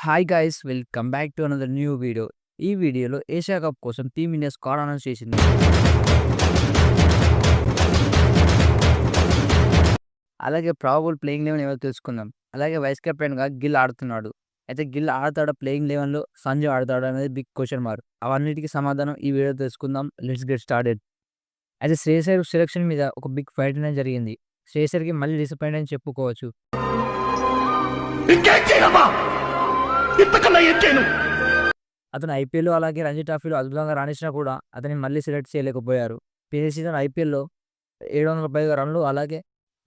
Hi guys welcome back to another new video. ఈ వీడియోలో Asia cup కోసం team India squad announce చేసింది. అలాగే ప్రాబబుల్ ప్లేయింగ్ లెవెన్ ఎవరో తెలుసుకుందాం. అలాగే వైస్ కెప్టెన్గా గిల్ ఆడుతున్నాడు. అయితే గిల్ ఆడతాడా ప్లేయింగ్ లెవెన్లో, సంజు ఆడతాడా అనేది బిగ్ క్వశ్చన్ మార్క్. అవన్నిటికీ సమాధానం ఈ వీడియో తెలుసుకుందాం. Let's get started. అయితే శ్రేయస్ సెలక్షన్ మీద ఒక బిగ్ ఫైట్ అనేది జరిగింది. శ్రేయస్కి మళ్ళీ డిసప్పాయింట్ అని చెప్పుకోవచ్చు. అతను ఐపీఎల్ అలాగే రంజీ ట్రోఫీలో అద్భుతంగా రాణించినా కూడా అతన్ని మళ్ళీ సెలెక్ట్ చేయలేకపోయారు. ప్రీవియస్ సీజన్ ఐపీఎల్‌లో 700 పైగా రన్‌లు, అలాగే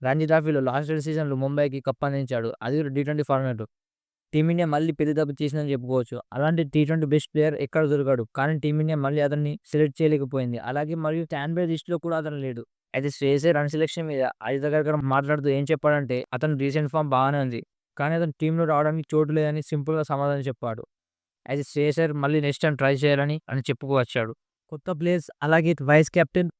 రంజీ ట్రోఫీలో లాస్ట్ 2 సీజన్‌లు ముంబైకి కప్ అందించాడు. అది కూడా టీ20 ఫార్మాట్. టీమిండియా మళ్ళీ పెద్ద దెబ్బ తీసిందని చెప్పుకోవచ్చు. అలాంటి టీ20 బెస్ట్ ప్లేయర్ ఎక్కడ దొరకడు. కానీ టీమిండియా మళ్ళీ అతన్ని సెలెక్ట్ చేయలేకపోయింది. అలాగే మరియు స్టాండ్ బై లిస్ట్‌లో కూడా అతను లేడు. అయితే శ్రేయస్ రన్ సెలక్షన్ మీద అజిత్ అగర్కర్ మాట్లాడుతూ ఏం చెప్పాడంటే, అతని రీసెంట్ ఫార్మ్ బాగానే ఉంది. కానీ అతను టీమ్‌లో రావడానికి చోటు లేదని సింపుల్‌గా సమాధానం చెప్పాడు. అయితే శ్రేయస్ మళ్ళీ నెక్స్ట్ టైమ్ ట్రై చేయాలని చెప్పుకొచ్చాడు. కొత్త ప్లేయర్స్ అలాగే వైస్ కెప్టెన్.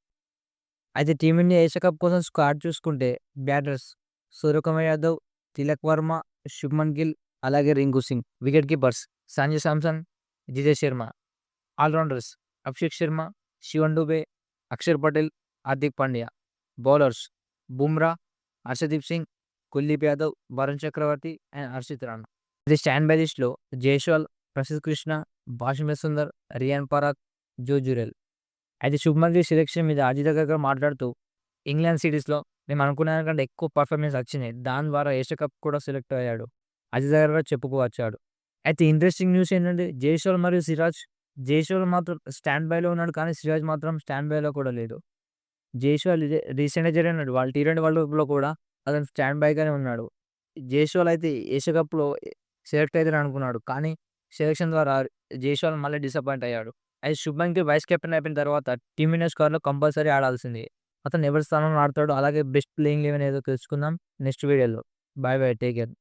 అయితే టీమిండియా ఏషియా కప్ కోసం స్క్వాడ్ చూసుకుంటే బ్యాటర్స్ సూర్యకుమార్ యాదవ్, తిలక్ వర్మ, శుభ్మన్ గిల్, అలాగే Rinku Singh. Wicket keepers Sanju Samson, Jitesh Sharma. Allrounders Abhishek Sharma, Shivam Dube, Axar Patel, Hardik Pandya. Bowlers Bumrah, Arshdeep Singh, Kuldeep Yadav, Varun Chakravarthy and Harshit Rana. ఇది స్టాండ్ బై లిస్ట్‌లో జైస్వాల్, ప్రసిద్ కృష్ణ, భాషిమర్ సుందర్, రియాన్ పరాగ్, జో జురెల్. అయితే శుభ్మన్ గిల్ సెలెక్షన్ మీద అజిత్ అగర్కర్ మాట్లాడుతూ, ఇంగ్లాండ్ సిరీస్‌లో మేము అనుకున్న దానికంటే ఎక్కువ పర్ఫార్మెన్స్ వచ్చినాయి. దాని ద్వారా ఏషియా కప్ కూడా సెలెక్ట్ అయ్యాడు. అజిత్ అగర్కర్ చెప్పుకొచ్చాడు. అయితే ఇంట్రెస్టింగ్ న్యూస్ ఏంటంటే జైస్వాల్ మరియు సిరాజ్. జైస్వాల్ మాత్రం స్టాండ్ బైలో ఉన్నాడు. కానీ సిరాజ్ మాత్రం స్టాండ్ బైలో కూడా లేడు. జైస్వాల్ రీసెంట్‌గా జరిగిన వాళ్ళు టీ20 వరల్డ్ కప్‌లో కూడా అతను స్టాండ్ బైగానే ఉన్నాడు. జైస్వాల్ అయితే ఏషియా కప్‌లో సెలెక్ట్ అయితాడు అనుకున్నాడు. కానీ సెలక్షన్ ద్వారా జైస్వాల్ మళ్ళీ డిసప్పాయింట్ అయ్యాడు. అయితే శుభ్మన్ గిల్ వైస్ కెప్టెన్ అయిపోయిన తర్వాత టీమిండియా స్క్వాడ్‌లో కంపల్సరీ ఆడాల్సిందే. అతను ఎవరి స్థానంలో ఆడతాడో, అలాగే బెస్ట్ ప్లేయింగ్ 11 ఏదో తెలుసుకుందాం నెక్స్ట్ వీడియోలో. By by. Take care.